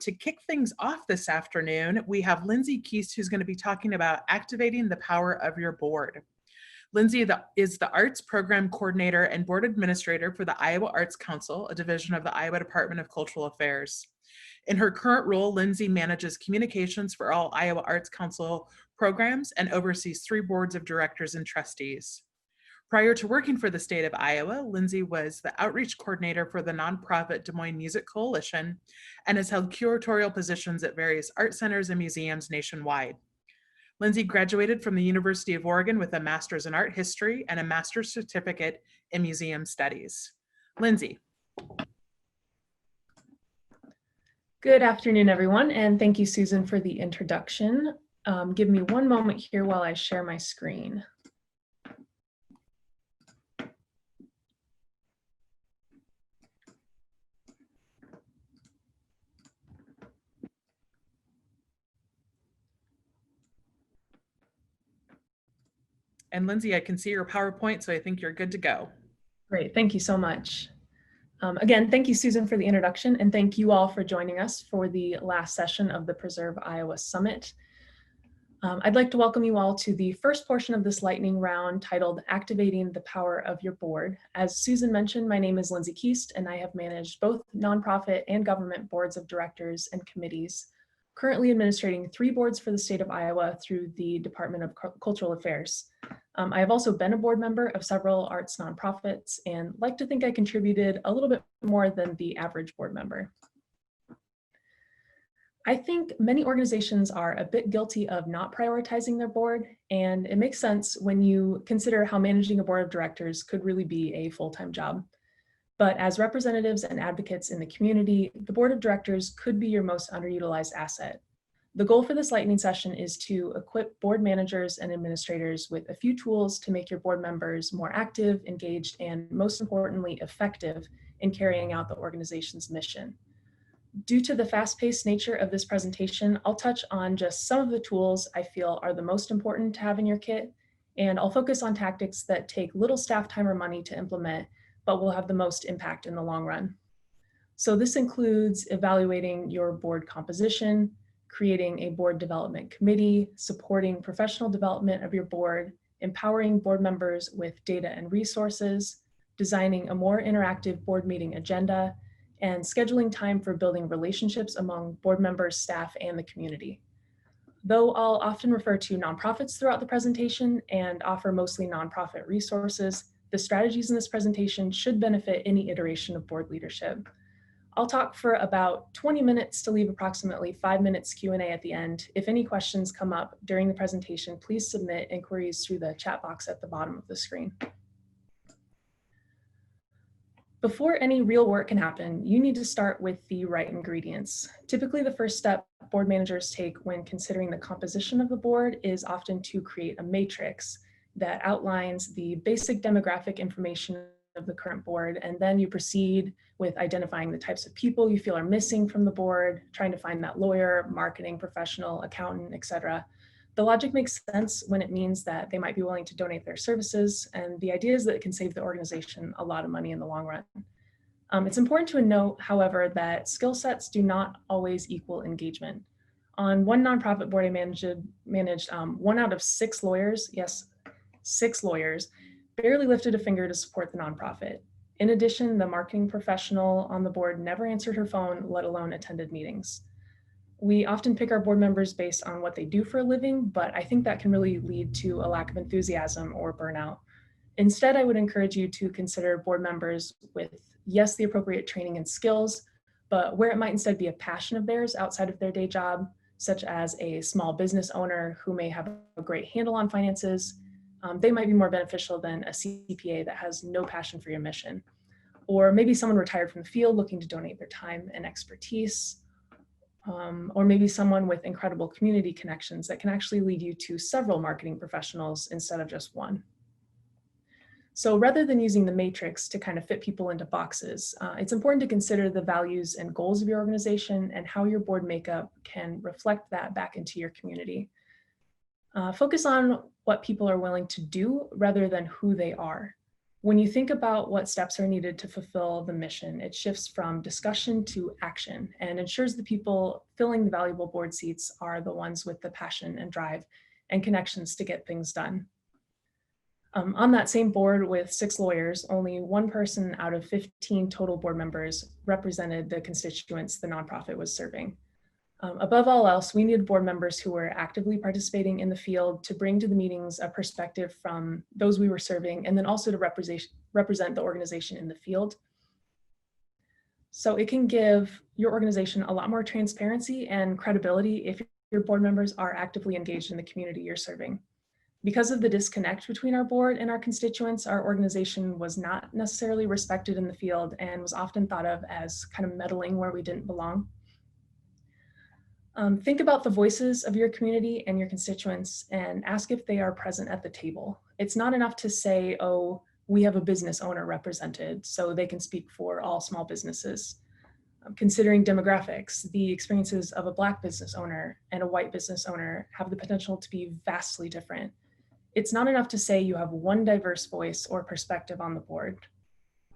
To kick things off this afternoon, we have Lindsay Keast, who's going to be talking about activating the power of your board. Lindsay is the Arts Program Coordinator and Board Administrator for the Iowa Arts Council, a division of the Iowa Department of Cultural Affairs. In her current role, Lindsay manages communications for all Iowa Arts Council programs and oversees 3 boards of directors and trustees. Prior to working for the state of Iowa, Lindsay was the outreach coordinator for the nonprofit Des Moines Music Coalition and has held curatorial positions at various art centers and museums nationwide. Lindsay graduated from the University of Oregon with a master's in art history and a master's certificate in museum studies. Lindsay. Good afternoon, everyone, and thank you, Susan, for the introduction. Give me one moment here while I share my screen. And Lindsay, I can see your PowerPoint, so I think you're good to go. Great, thank you so much. Again, thank you, Susan, for the introduction, and thank you all for joining us for the last session of the Preserve Iowa Summit. I'd like to welcome you all to the first portion of this lightning round titled Activating the Power of Your Board. As Susan mentioned, my name is Lindsay Keast, and I have managed both nonprofit and government boards of directors and committees, currently administrating 3 boards for the state of Iowa through the Department of Cultural Affairs. I have also been a board member of several arts nonprofits and like to think I contributed a little bit more than the average board member. I think many organizations are a bit guilty of not prioritizing their board, and it makes sense when you consider how managing a board of directors could really be a full-time job. But as representatives and advocates in the community, the board of directors could be your most underutilized asset. The goal for this lightning session is to equip board managers and administrators with a few tools to make your board members more active, engaged, and most importantly, effective in carrying out the organization's mission. Due to the fast-paced nature of this presentation, I'll touch on just some of the tools I feel are the most important to have in your kit, and I'll focus on tactics that take little staff time or money to implement, but will have the most impact in the long run. So this includes evaluating your board composition, creating a board development committee, supporting professional development of your board, empowering board members with data and resources, designing a more interactive board meeting agenda, and scheduling time for building relationships among board members, staff, and the community. Though I'll often refer to nonprofits throughout the presentation and offer mostly nonprofit resources, the strategies in this presentation should benefit any iteration of board leadership. I'll talk for about 20 minutes to leave approximately 5 minutes Q&A at the end. If any questions come up during the presentation, please submit inquiries through the chat box at the bottom of the screen. Before any real work can happen, you need to start with the right ingredients. Typically, the first step board managers take when considering the composition of the board is often to create a matrix that outlines the basic demographic information of the current board, and then you proceed with identifying the types of people you feel are missing from the board, trying to find that lawyer, marketing professional, accountant, etc. The logic makes sense when it means that they might be willing to donate their services, and the idea is that it can save the organization a lot of money in the long run. It's important to note, however, that skill sets do not always equal engagement. On one nonprofit board I managed 1 out of 6 lawyers, yes, 6 lawyers, barely lifted a finger to support the nonprofit. In addition, the marketing professional on the board never answered her phone, let alone attended meetings. We often pick our board members based on what they do for a living, but I think that can really lead to a lack of enthusiasm or burnout. Instead, I would encourage you to consider board members with, yes, the appropriate training and skills, but where it might instead be a passion of theirs outside of their day job, such as a small business owner who may have a great handle on finances. They might be more beneficial than a CPA that has no passion for your mission. Or maybe someone retired from the field looking to donate their time and expertise. Or maybe someone with incredible community connections that can actually lead you to several marketing professionals instead of just one. So rather than using the matrix to kind of fit people into boxes, it's important to consider the values and goals of your organization and how your board makeup can reflect that back into your community. Focus on what people are willing to do rather than who they are. When you think about what steps are needed to fulfill the mission, it shifts from discussion to action and ensures the people filling the valuable board seats are the ones with the passion and drive and connections to get things done. On that same board with 6 lawyers, only one person out of 15 total board members represented the constituents the nonprofit was serving. Above all else, we needed board members who were actively participating in the field to bring to the meetings a perspective from those we were serving, and then also to represent the organization in the field. So it can give your organization a lot more transparency and credibility if your board members are actively engaged in the community you're serving. Because of the disconnect between our board and our constituents, our organization was not necessarily respected in the field and was often thought of as kind of meddling where we didn't belong. Think about the voices of your community and your constituents and ask if they are present at the table. It's not enough to say, oh, we have a business owner represented, so they can speak for all small businesses. Considering demographics, the experiences of a Black business owner and a white business owner have the potential to be vastly different. It's not enough to say you have one diverse voice or perspective on the board.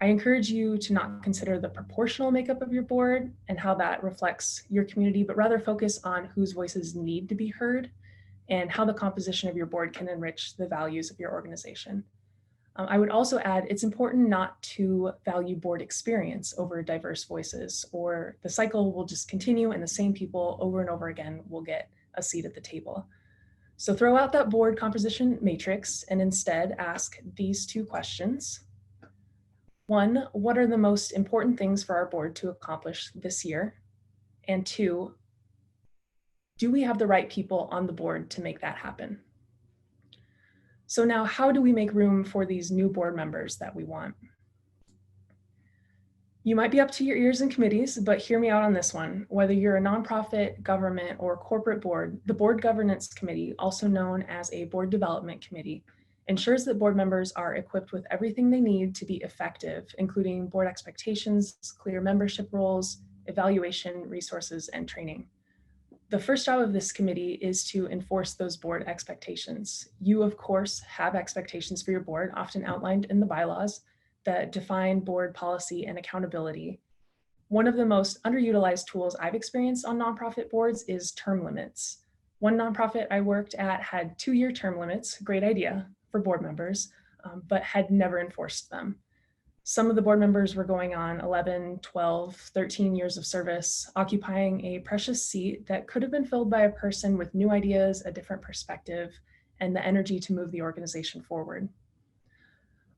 I encourage you to not consider the proportional makeup of your board and how that reflects your community, but rather focus on whose voices need to be heard and how the composition of your board can enrich the values of your organization. I would also add, it's important not to value board experience over diverse voices, or the cycle will just continue and the same people over and over again will get a seat at the table. So throw out that board composition matrix and instead ask these 2 questions. 1, what are the most important things for our board to accomplish this year? And 2, do we have the right people on the board to make that happen? So now, how do we make room for these new board members that we want? You might be up to your ears in committees, but hear me out on this one. Whether you're a nonprofit, government, or corporate board, the Board Governance Committee, also known as a Board Development Committee, ensures that board members are equipped with everything they need to be effective, including board expectations, clear membership roles, evaluation, resources, and training. The first job of this committee is to enforce those board expectations. You, of course, have expectations for your board, often outlined in the bylaws, that define board policy and accountability. One of the most underutilized tools I've experienced on nonprofit boards is term limits. One nonprofit I worked at had 2-year term limits, great idea for board members, but had never enforced them. Some of the board members were going on 11, 12, 13 years of service, occupying a precious seat that could have been filled by a person with new ideas, a different perspective, and the energy to move the organization forward.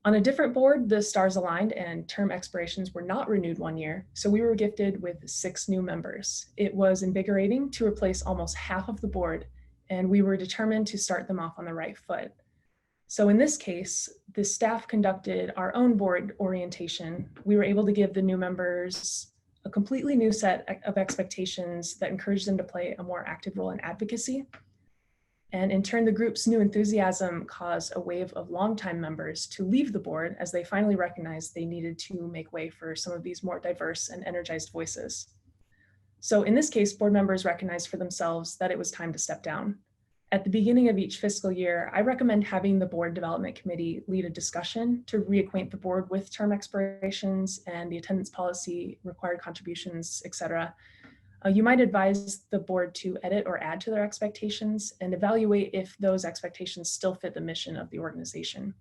On a different board, the stars aligned and term expirations were not renewed 1 year, so we were gifted with 6 new members. It was invigorating to replace almost half of the board, and we were determined to start them off on the right foot. So in this case, the staff conducted our own board orientation. We were able to give the new members a completely new set of expectations that encouraged them to play a more active role in advocacy. And in turn, the group's new enthusiasm caused a wave of longtime members to leave the board as they finally recognized they needed to make way for some of these more diverse and energized voices. So in this case, board members recognized for themselves that it was time to step down. At the beginning of each fiscal year, I recommend having the Board Development Committee lead a discussion to reacquaint the board with term expirations and the attendance policy, required contributions, etc. You might advise the board to edit or add to their expectations and evaluate if those expectations still fit the mission of the organization.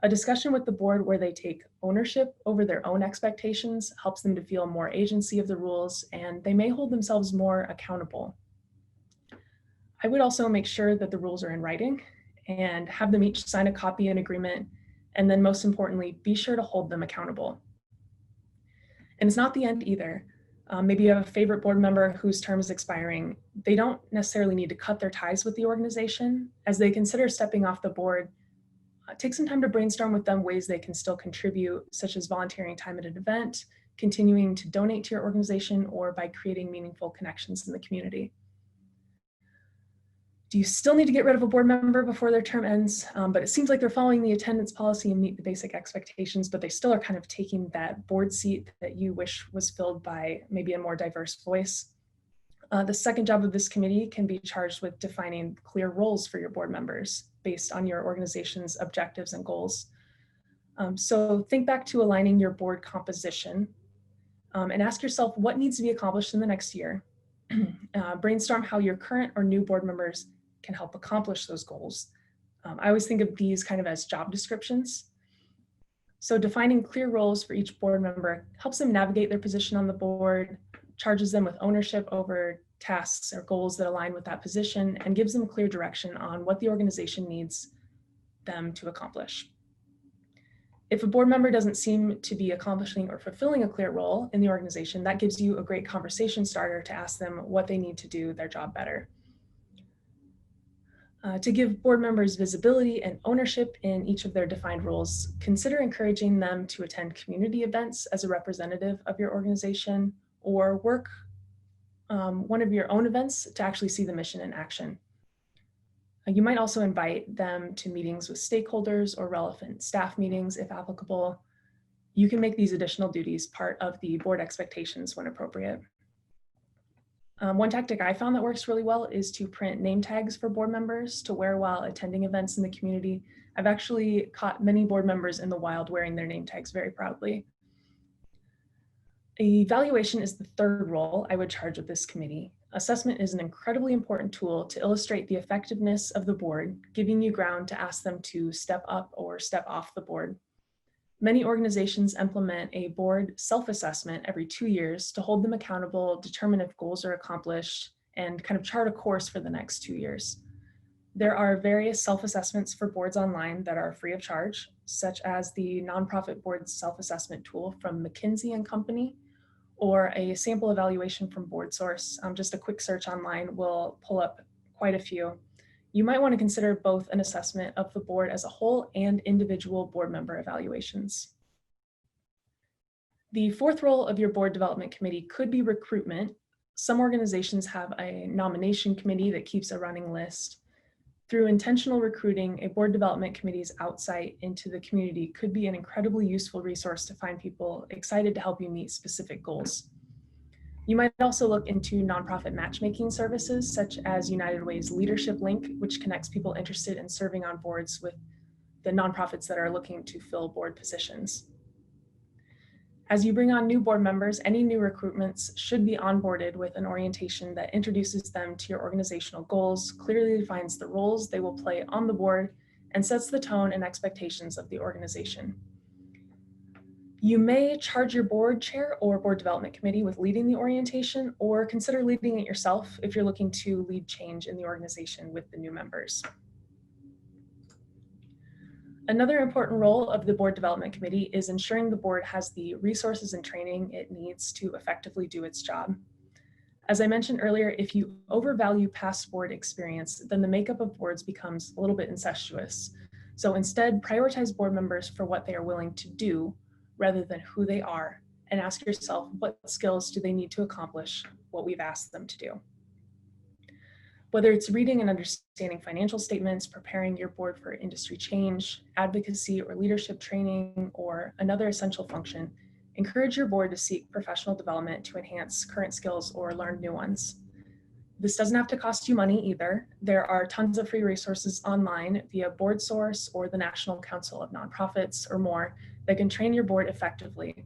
A discussion with the board where they take ownership over their own expectations helps them to feel more agency of the rules, and they may hold themselves more accountable. I would also make sure that the rules are in writing and have them each sign a copy and agreement, and then most importantly, be sure to hold them accountable. And it's not the end either. Maybe you have a favorite board member whose term is expiring. They don't necessarily need to cut their ties with the organization. As they consider stepping off the board, take some time to brainstorm with them ways they can still contribute, such as volunteering time at an event, continuing to donate to your organization, or by creating meaningful connections in the community. Do you still need to get rid of a board member before their term ends? But it seems like they're following the attendance policy and meet the basic expectations, but they still are kind of taking that board seat that you wish was filled by maybe a more diverse voice. The second job of this committee can be charged with defining clear roles for your board members based on your organization's objectives and goals. So think back to aligning your board composition and ask yourself what needs to be accomplished in the next year. Brainstorm how your current or new board members can help accomplish those goals. I always think of these kind of as job descriptions. So defining clear roles for each board member helps them navigate their position on the board, charges them with ownership over tasks or goals that align with that position, and gives them clear direction on what the organization needs them to accomplish. If a board member doesn't seem to be accomplishing or fulfilling a clear role in the organization, that gives you a great conversation starter to ask them what they need to do their job better. To give board members visibility and ownership in each of their defined roles, consider encouraging them to attend community events as a representative of your organization, or work one of your own events to actually see the mission in action. You might also invite them to meetings with stakeholders or relevant staff meetings if applicable. You can make these additional duties part of the board expectations when appropriate. One tactic I found that works really well is to print name tags for board members to wear while attending events in the community. I've actually caught many board members in the wild wearing their name tags very proudly. Evaluation is the third role I would charge with this committee. Assessment is an incredibly important tool to illustrate the effectiveness of the board, giving you ground to ask them to step up or step off the board. Many organizations implement a board self-assessment every 2 years to hold them accountable, determine if goals are accomplished, and kind of chart a course for the next 2 years. There are various self-assessments for boards online that are free of charge, such as the nonprofit board self-assessment tool from McKinsey & Company, or a sample evaluation from BoardSource. Just a quick search online will pull up quite a few. You might want to consider both an assessment of the board as a whole and individual board member evaluations. The fourth role of your board development committee could be recruitment. Some organizations have a nomination committee that keeps a running list. Through intentional recruiting, a board development committee's outsight into the community could be an incredibly useful resource to find people excited to help you meet specific goals. You might also look into nonprofit matchmaking services, such as United Way's Leadership Link, which connects people interested in serving on boards with the nonprofits that are looking to fill board positions. As you bring on new board members, any new recruitments should be onboarded with an orientation that introduces them to your organizational goals, clearly defines the roles they will play on the board, and sets the tone and expectations of the organization. You may charge your board chair or board development committee with leading the orientation, or consider leading it yourself if you're looking to lead change in the organization with the new members. Another important role of the board development committee is ensuring the board has the resources and training it needs to effectively do its job. As I mentioned earlier, if you overvalue past board experience, then the makeup of boards becomes a little bit incestuous. So instead, prioritize board members for what they are willing to do rather than who they are, and ask yourself, what skills do they need to accomplish what we've asked them to do? Whether it's reading and understanding financial statements, preparing your board for industry change, advocacy or leadership training, or another essential function, encourage your board to seek professional development to enhance current skills or learn new ones. This doesn't have to cost you money either. There are tons of free resources online via BoardSource or the National Council of Nonprofits or more that can train your board effectively.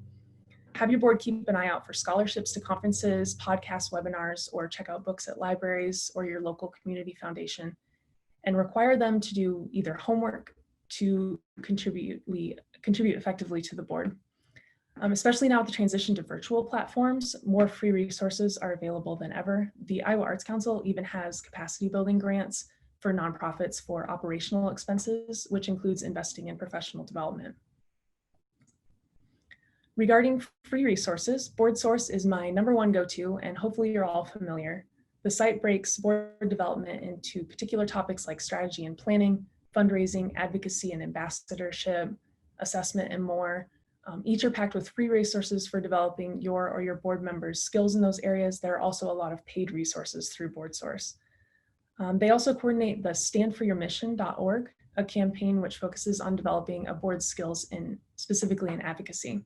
Have your board keep an eye out for scholarships to conferences, podcasts, webinars, or check out books at libraries or your local community foundation, and require them to do either homework to contribute effectively to the board. Especially now with the transition to virtual platforms, more free resources are available than ever. The Iowa Arts Council even has capacity building grants for nonprofits for operational expenses, which includes investing in professional development. Regarding free resources, BoardSource is my #1 go-to, and hopefully you're all familiar. The site breaks board development into particular topics like strategy and planning, fundraising, advocacy and ambassadorship, assessment, and more. Each are packed with free resources for developing your or your board members' skills in those areas. There are also a lot of paid resources through BoardSource. They also coordinate the standforyourmission.org, a campaign which focuses on developing a board's skills specifically in advocacy.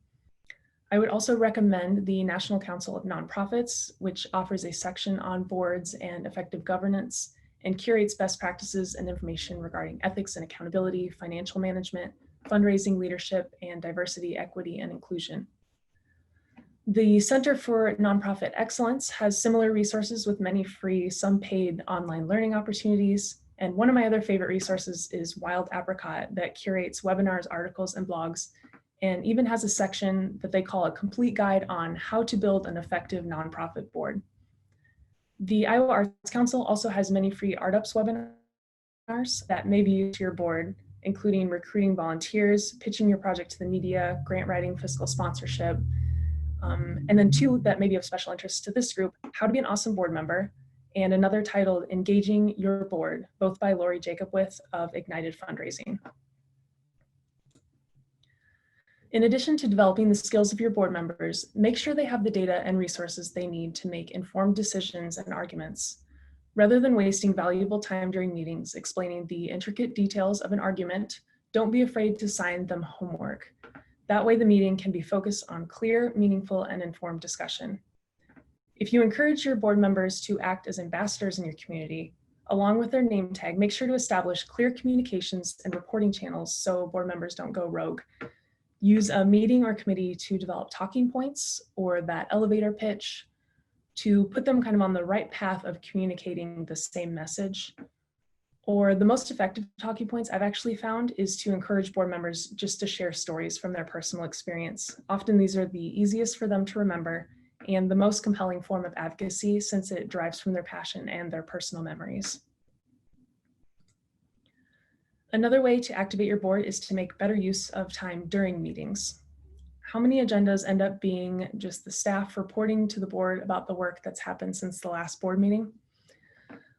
I would also recommend the National Council of Nonprofits, which offers a section on boards and effective governance and curates best practices and information regarding ethics and accountability, financial management, fundraising, leadership, and diversity, equity, and inclusion. The Center for Nonprofit Excellence has similar resources with many free, some paid online learning opportunities. And one of my other favorite resources is Wild Apricot that curates webinars, articles, and blogs, and even has a section that they call a complete guide on how to build an effective nonprofit board. The Iowa Arts Council also has many free ArtUps webinars that may be used to your board, including recruiting volunteers, pitching your project to the media, grant writing, fiscal sponsorship, and then two that may be of special interest to this group, How to Be an Awesome Board Member, and another titled Engaging Your Board, both by Lori Jacobwith of Ignited Fundraising. In addition to developing the skills of your board members, make sure they have the data and resources they need to make informed decisions and arguments. Rather than wasting valuable time during meetings explaining the intricate details of an argument, don't be afraid to assign them homework. That way the meeting can be focused on clear, meaningful, and informed discussion. If you encourage your board members to act as ambassadors in your community, along with their name tag, make sure to establish clear communications and reporting channels so board members don't go rogue. Use a meeting or committee to develop talking points or that elevator pitch to put them kind of on the right path of communicating the same message. Or the most effective talking points I've actually found is to encourage board members just to share stories from their personal experience. Often these are the easiest for them to remember and the most compelling form of advocacy since it derives from their passion and their personal memories. Another way to activate your board is to make better use of time during meetings. How many agendas end up being just the staff reporting to the board about the work that's happened since the last board meeting?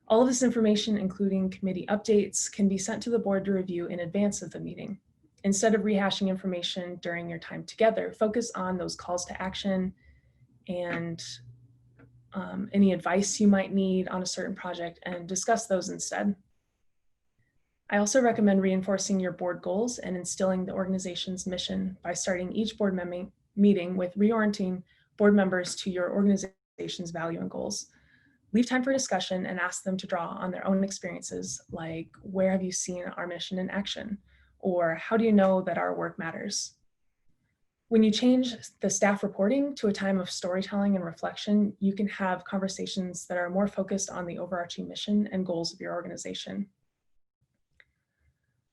All of this information, including committee updates, can be sent to the board to review in advance of the meeting. Instead of rehashing information during your time together, focus on those calls to action and any advice you might need on a certain project and discuss those instead. I also recommend reinforcing your board goals and instilling the organization's mission by starting each board meeting with reorienting board members to your organization's value and goals. Leave time for discussion and ask them to draw on their own experiences, like where have you seen our mission in action? Or how do you know that our work matters? When you change the staff reporting to a time of storytelling and reflection, you can have conversations that are more focused on the overarching mission and goals of your organization.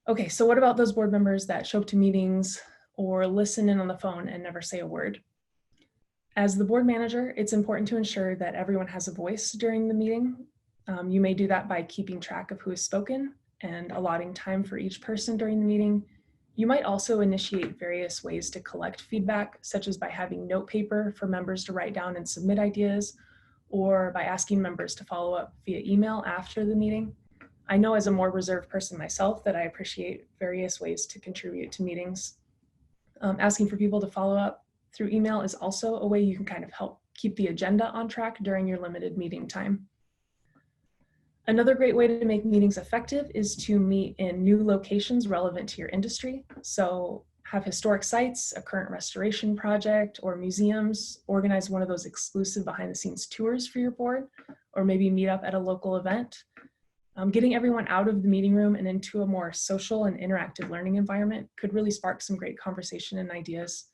Okay, so what about those board members that show up to meetings or listen in on the phone and never say a word? As the board manager, it's important to ensure that everyone has a voice during the meeting. You may do that by keeping track of who has spoken and allotting time for each person during the meeting. You might also initiate various ways to collect feedback, such as by having note paper for members to write down and submit ideas, or by asking members to follow up via email after the meeting. I know as a more reserved person myself that I appreciate various ways to contribute to meetings. Asking for people to follow up through email is also a way you can kind of help keep the agenda on track during your limited meeting time. Another great way to make meetings effective is to meet in new locations relevant to your industry. So have historic sites, a current restoration project, or museums, organize one of those exclusive behind the scenes tours for your board, or maybe meet up at a local event. Getting everyone out of the meeting room and into a more social and interactive learning environment could really spark some great conversation and ideas.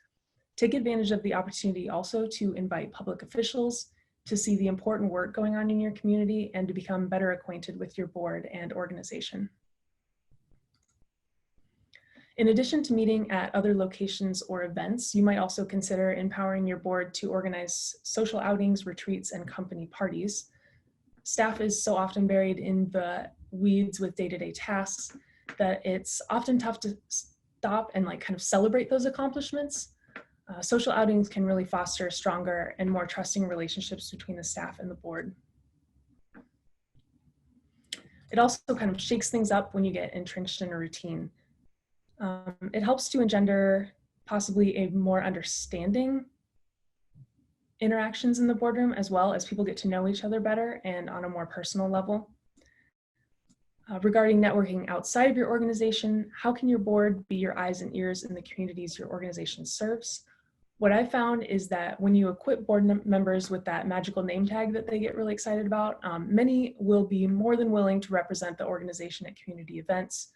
Take advantage of the opportunity also to invite public officials to see the important work going on in your community and to become better acquainted with your board and organization. In addition to meeting at other locations or events, you might also consider empowering your board to organize social outings, retreats, and company parties. Staff is so often buried in the weeds with day-to-day tasks that it's often tough to stop and kind of celebrate those accomplishments. Social outings can really foster stronger and more trusting relationships between the staff and the board. It also kind of shakes things up when you get entrenched in a routine. It helps to engender possibly a more understanding interactions in the boardroom, as well as people get to know each other better and on a more personal level. Regarding networking outside of your organization, how can your board be your eyes and ears in the communities your organization serves? What I've found is that when you equip board members with that magical name tag that they get really excited about, many will be more than willing to represent the organization at community events.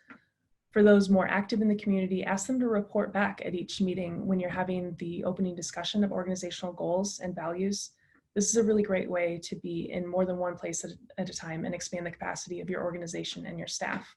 For those more active in the community, ask them to report back at each meeting when you're having the opening discussion of organizational goals and values. This is a really great way to be in more than one place at a time and expand the capacity of your organization and your staff.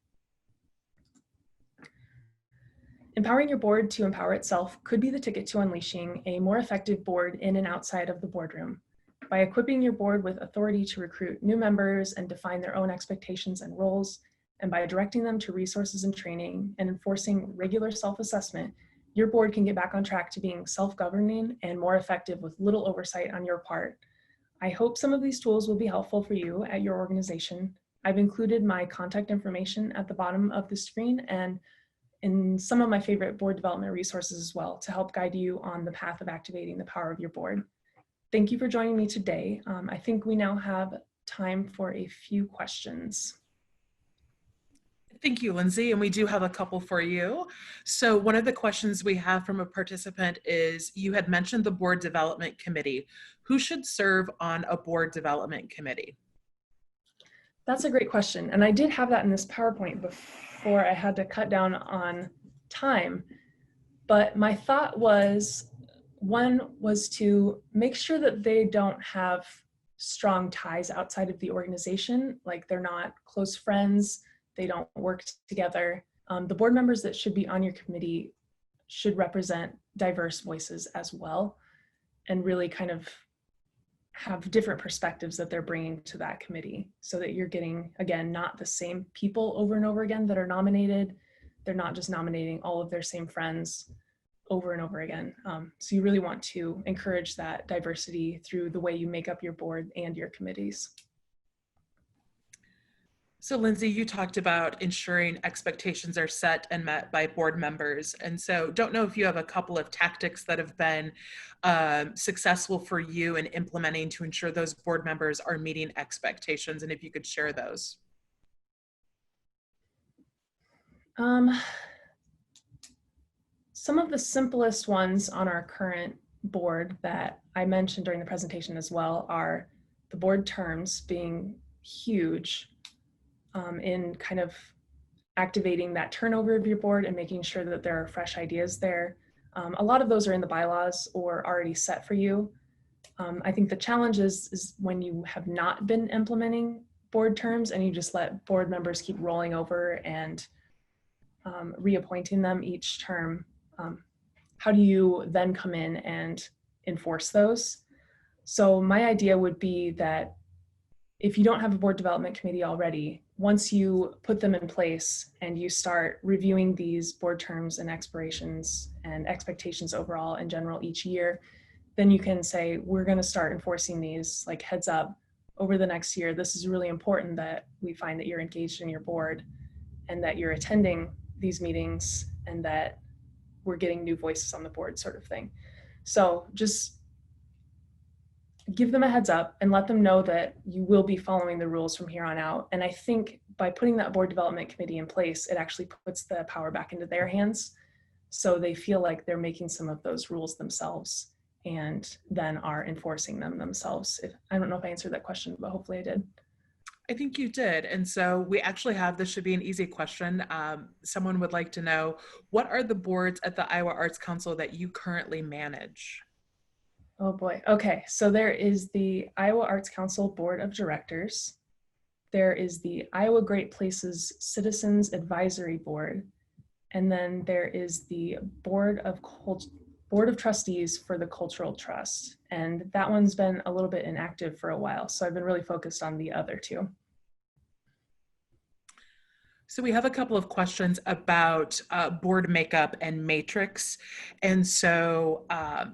Empowering your board to empower itself could be the ticket to unleashing a more effective board in and outside of the boardroom. By equipping your board with authority to recruit new members and define their own expectations and roles, and by directing them to resources and training and enforcing regular self-assessment, your board can get back on track to being self-governing and more effective with little oversight on your part. I hope some of these tools will be helpful for you at your organization. I've included my contact information at the bottom of the screen and in some of my favorite board development resources as well to help guide you on the path of activating the power of your board. Thank you for joining me today. I think we now have time for a few questions. Thank you, Lindsay. And we do have a couple for you. So one of the questions we have from a participant is, you had mentioned the board development committee. Who should serve on a board development committee? That's a great question. And I did have that in this PowerPoint before I had to cut down on time. But my thought was, one was to make sure that they don't have strong ties outside of the organization, like they're not close friends, they don't work together. The board members that should be on your committee should represent diverse voices as well, and really kind of have different perspectives that they're bringing to that committee, so that you're getting, again, not the same people over and over again that are nominated. They're not just nominating all of their same friends over and over again. So you really want to encourage that diversity through the way you make up your board and your committees. So Lindsay, you talked about ensuring expectations are set and met by board members. And so don't know if you have a couple of tactics that have been successful for you in implementing to ensure those board members are meeting expectations, and if you could share those. Some of the simplest ones on our current board that I mentioned during the presentation as well are the board terms being huge in kind of activating that turnover of your board and making sure that there are fresh ideas there. A lot of those are in the bylaws or already set for you. I think the challenge is when you have not been implementing board terms and you just let board members keep rolling over and reappointing them each term. How do you then come in and enforce those? So my idea would be that if you don't have a board development committee already, once you put them in place and you start reviewing these board terms and expirations and expectations overall in general each year, then you can say, we're going to start enforcing these, like, heads up, over the next year. This is really important that we find that you're engaged in your board and that you're attending these meetings and that we're getting new voices on the board, sort of thing. So just give them a heads up and let them know that you will be following the rules from here on out. And I think by putting that board development committee in place, it actually puts the power back into their hands. So they feel like they're making some of those rules themselves and then are enforcing them themselves. I don't know if I answered that question, but hopefully I did. I think you did. And so we actually have, this should be an easy question. Someone would like to know, what are the boards at the Iowa Arts Council that you currently manage? Oh boy. Okay. So there is the Iowa Arts Council Board of Directors. There is the Iowa Great Places Citizens Advisory Board. And then there is the Board of Trustees for the Cultural Trust. And that one's been a little bit inactive for a while. So I've been really focused on the other two. So we have a couple of questions about board makeup and matrix. And so,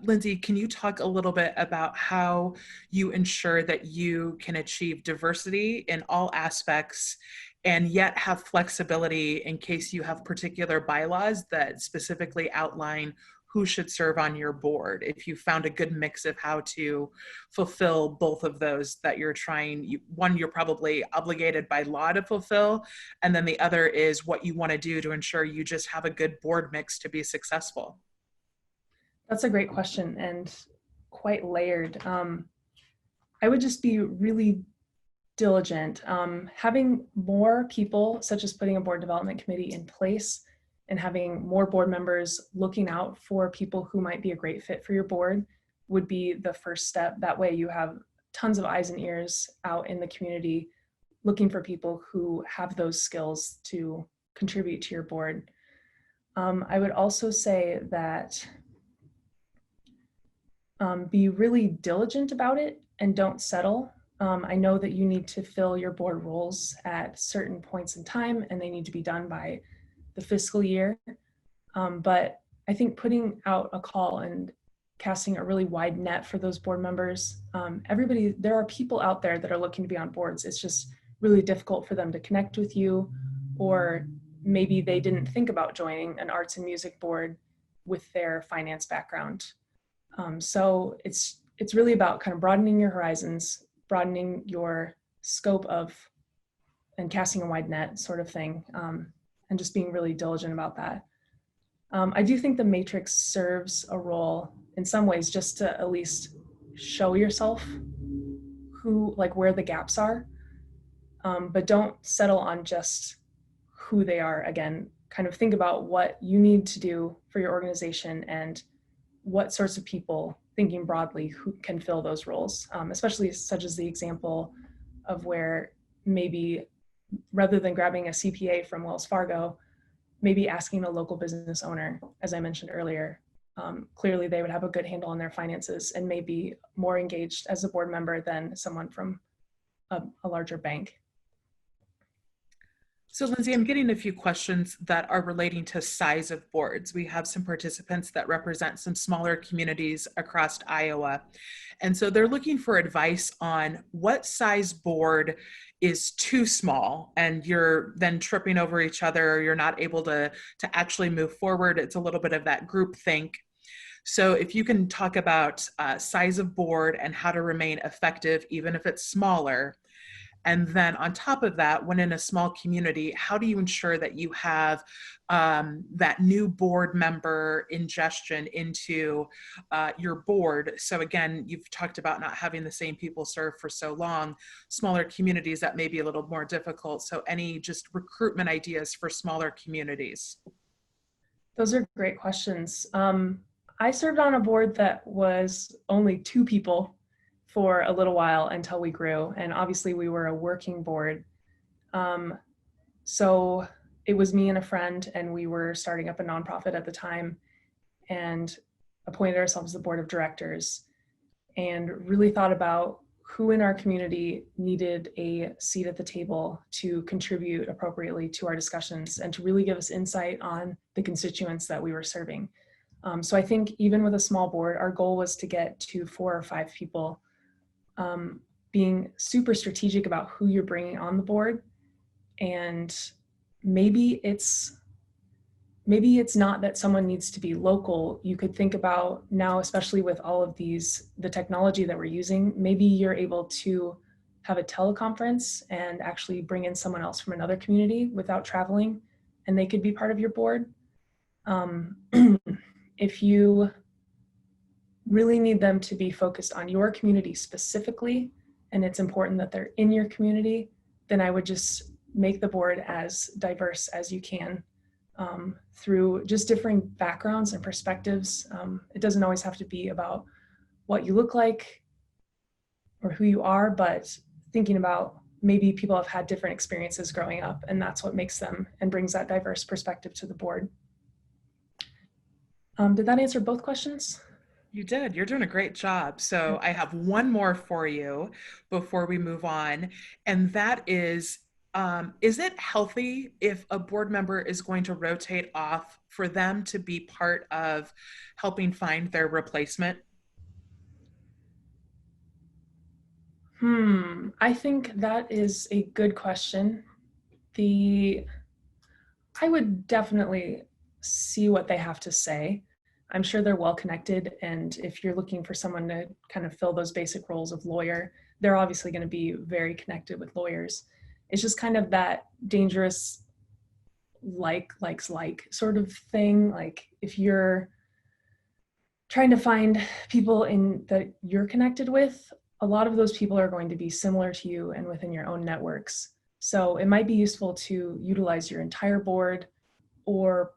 Lindsay, can you talk a little bit about how you ensure that you can achieve diversity in all aspects and yet have flexibility in case you have particular bylaws that specifically outline who should serve on your board? If you found a good mix of how to fulfill both of those that you're trying, one you're probably obligated by law to fulfill, and then the other is what you want to do to ensure you just have a good board mix to be successful. That's a great question and quite layered. I would just be really diligent. Having more people, such as putting a board development committee in place, and having more board members looking out for people who might be a great fit for your board would be the first step. That way you have tons of eyes and ears out in the community looking for people who have those skills to contribute to your board. I would also say that be really diligent about it and don't settle. I know that you need to fill your board roles at certain points in time and they need to be done by the fiscal year. But I think putting out a call and casting a really wide net for those board members, there are people out there that are looking to be on boards. It's just really difficult for them to connect with you, or maybe they didn't think about joining an arts and music board with their finance background. So it's really about kind of broadening your horizons, broadening your scope of, and casting a wide net sort of thing, and just being really diligent about that. I do think the matrix serves a role in some ways just to at least show yourself where the gaps are, but don't settle on just who they are. Again, kind of think about what you need to do for your organization and what sorts of people, thinking broadly, who can fill those roles, especially such as the example of where maybe rather than grabbing a CPA from Wells Fargo, maybe asking a local business owner, as I mentioned earlier. Clearly they would have a good handle on their finances and may be more engaged as a board member than someone from a larger bank. So Lindsay, I'm getting a few questions that are relating to size of boards. We have some participants that represent some smaller communities across Iowa. And so they're looking for advice on what size board is too small and you're then tripping over each other, or you're not able to actually move forward. It's a little bit of that group think. So if you can talk about size of board and how to remain effective, even if it's smaller. And then on top of that, when in a small community, how do you ensure that you have that new board member ingestion into your board? So again, you've talked about not having the same people serve for so long. Smaller communities, that may be a little more difficult. So any just recruitment ideas for smaller communities? Those are great questions. I served on a board that was only 2 people for a little while until we grew. And obviously we were a working board. So it was me and a friend, and we were starting up a nonprofit at the time and appointed ourselves the board of directors and really thought about who in our community needed a seat at the table to contribute appropriately to our discussions and to really give us insight on the constituents that we were serving. So I think even with a small board, our goal was to get to 4 or 5 people, being super strategic about who you're bringing on the board. And maybe it's not that someone needs to be local. You could think about now, especially with all of the technology that we're using, maybe you're able to have a teleconference and actually bring in someone else from another community without traveling, and they could be part of your board. If you really need them to be focused on your community specifically, and it's important that they're in your community, then I would just make the board as diverse as you can, through just differing backgrounds and perspectives. It doesn't always have to be about what you look like or who you are, but thinking about maybe people have had different experiences growing up, and that's what makes them and brings that diverse perspective to the board. Did that answer both questions? You did. You're doing a great job. So I have one more for you before we move on. And that is it healthy if a board member is going to rotate off for them to be part of helping find their replacement? I think that is a good question. I would definitely see what they have to say. I'm sure they're well connected, and if you're looking for someone to kind of fill those basic roles of lawyer, they're obviously going to be very connected with lawyers. It's just kind of that dangerous likes sort of thing. Like if you're trying to find people that you're connected with, a lot of those people are going to be similar to you and within your own networks. So it might be useful to utilize your entire board, or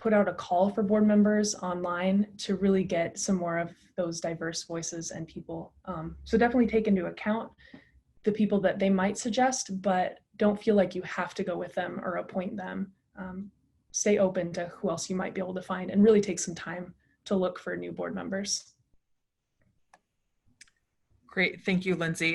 put out a call for board members online to really get some more of those diverse voices and people. So definitely take into account the people that they might suggest, but don't feel like you have to go with them or appoint them. Stay open to who else you might be able to find, and really take some time to look for new board members. Great, thank you, Lindsay.